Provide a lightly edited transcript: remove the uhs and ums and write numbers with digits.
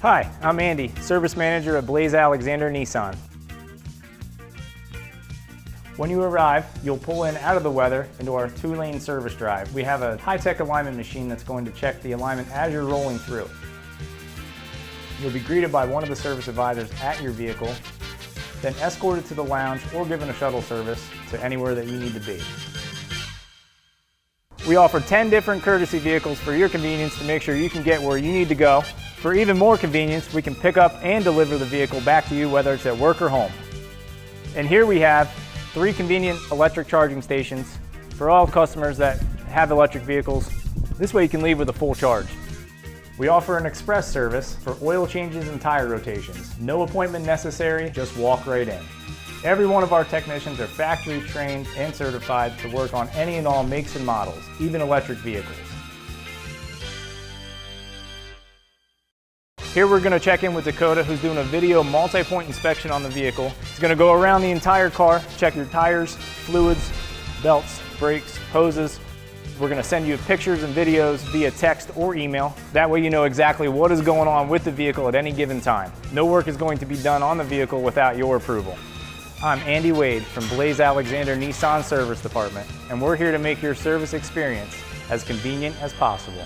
Hi, I'm Andy, Service Manager at Blaise Nissan. When you arrive, you'll pull in out of the weather into our 2-lane service drive. We have a high-tech alignment machine that's going to check the alignment as you're rolling through. You'll be greeted by one of the service advisors at your vehicle, then escorted to the lounge or given a shuttle service to anywhere that you need to be. We offer 10 different courtesy vehicles for your convenience to make sure you can get where you need to go. For even more convenience, we can pick up and deliver the vehicle back to you, whether it's at work or home. And here we have 3 convenient electric charging stations for all customers that have electric vehicles. This way you can leave with a full charge. We offer an express service for oil changes and tire rotations. No appointment necessary, just walk right in. Every one of our technicians are factory trained and certified to work on any and all makes and models, even electric vehicles. Here we're going to check in with Dakota, who's doing a video multi-point inspection on the vehicle. He's going to go around the entire car, check your tires, fluids, belts, brakes, hoses. We're going to send you pictures and videos via text or email. That way you know exactly what is going on with the vehicle at any given time. No work is going to be done on the vehicle without your approval. I'm Andy Wade from Blaise Nissan Service Department, and we're here to make your service experience as convenient as possible.